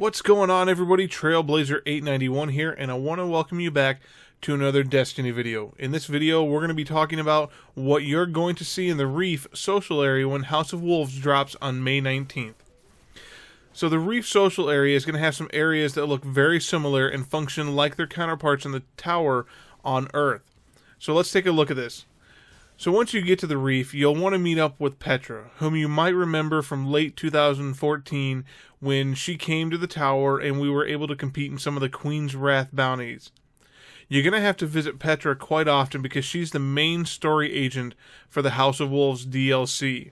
What's going on, everybody? Trailblazer891 here, and I want to welcome you back to another Destiny video. In this video, we're going to be talking about what you're going to see in the Reef social area when House of Wolves drops on May 19th. So the Reef social area is going to have some areas that look very similar and function like their counterparts in the tower on Earth. So let's take a look at this. So once you get to the Reef, you'll want to meet up with Petra, whom you might remember from late 2014 when she came to the tower and we were able to compete in some of the Queen's Wrath bounties. You're going to have to visit Petra quite often because she's the main story agent for the House of Wolves DLC.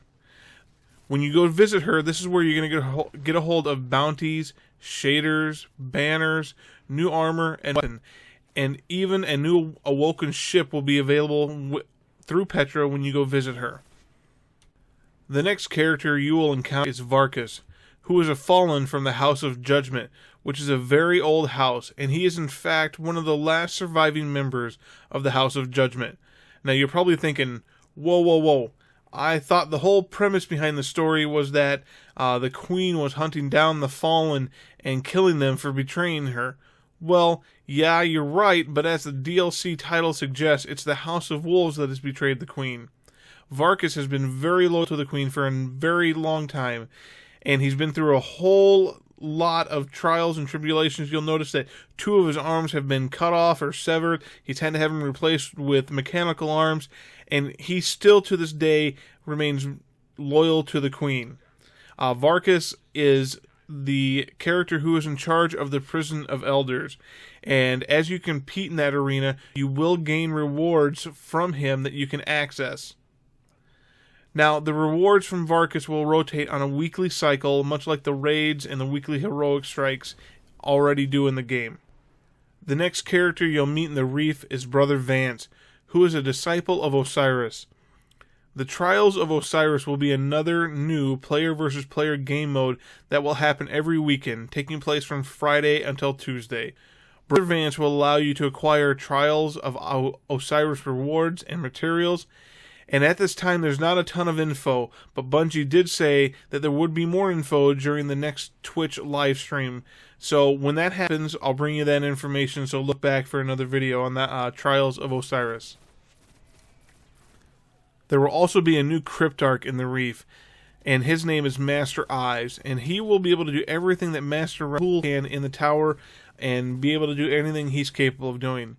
When you go visit her, this is where you're going to get a hold of bounties, shaders, banners, new armor, and weapon. And even a new awoken ship will be available through Petra when you go visit her. The next character you will encounter is Varkas, who is a fallen from the House of Judgment, which is a very old house, and he is in fact one of the last surviving members of the House of Judgment. Now you're probably thinking, whoa, I thought the whole premise behind the story was that the Queen was hunting down the fallen and killing them for betraying her. Well, yeah, you're right, but as the DLC title suggests, it's the House of Wolves that has betrayed the Queen. Varkas has been very loyal to the Queen for a very long time, and he's been through a whole lot of trials and tribulations. You'll notice that 2 of his arms have been cut off or severed. He's had to have them replaced with mechanical arms, and he still to this day remains loyal to the Queen. Varkas is the character who is in charge of the Prison of Elders, and as you compete in that arena, you will gain rewards from him that you can access. Now, the rewards from Varkas will rotate on a weekly cycle, much like the raids and the weekly heroic strikes already do in the game. The next character you'll meet in the Reef is Brother Vance, who is a disciple of Osiris. The Trials of Osiris will be another new player versus player game mode that will happen every weekend, taking place from Friday until Tuesday. Brother Vance will allow you to acquire Trials of Osiris rewards and materials, and at this time there's not a ton of info, but Bungie did say that there would be more info during the next Twitch live stream. So when that happens, I'll bring you that information, so look back for another video on that Trials of Osiris. There will also be a new Cryptarch in the Reef, and his name is Master Ives, and he will be able to do everything that Master Raoul can in the tower and be able to do anything he's capable of doing.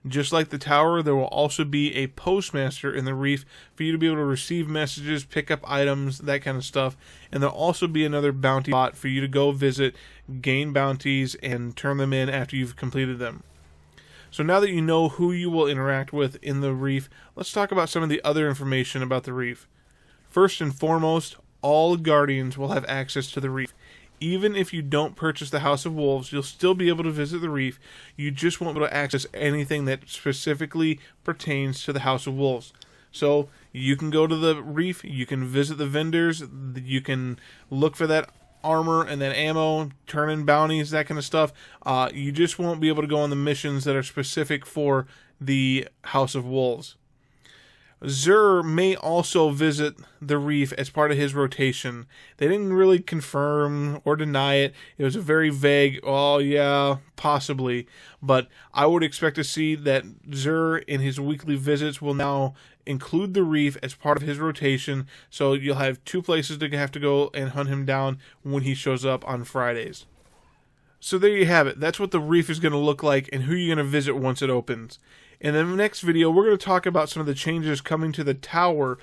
Just like the tower, there will also be a postmaster in the Reef for you to be able to receive messages, pick up items, that kind of stuff, and there'll also be another bounty bot for you to go visit, gain bounties, and turn them in after you've completed them. So now that you know who you will interact with in the Reef, let's talk about some of the other information about the Reef. First and foremost, all Guardians will have access to the Reef. Even if you don't purchase the House of Wolves, you'll still be able to visit the Reef. You just won't be able to access anything that specifically pertains to the House of Wolves. So you can go to the Reef, you can visit the vendors, you can look for that armor and that ammo, turn in bounties, that kind of stuff. You just won't be able to go on the missions that are specific for the House of Wolves. Xur may also visit the Reef as part of his rotation. They didn't really confirm or deny it. It was a very vague, oh yeah, possibly. But I would expect to see that Xur in his weekly visits will now include the Reef as part of his rotation. So you'll have 2 places to have to go and hunt him down when he shows up on Fridays. So there you have it. That's what the Reef is going to look like and who you're going to visit once it opens. In the next video, we're going to talk about some of the changes coming to the tower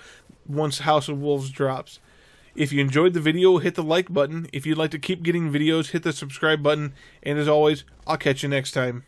once House of Wolves drops. If you enjoyed the video, hit the like button. If you'd like to keep getting videos, hit the subscribe button. And as always, I'll catch you next time.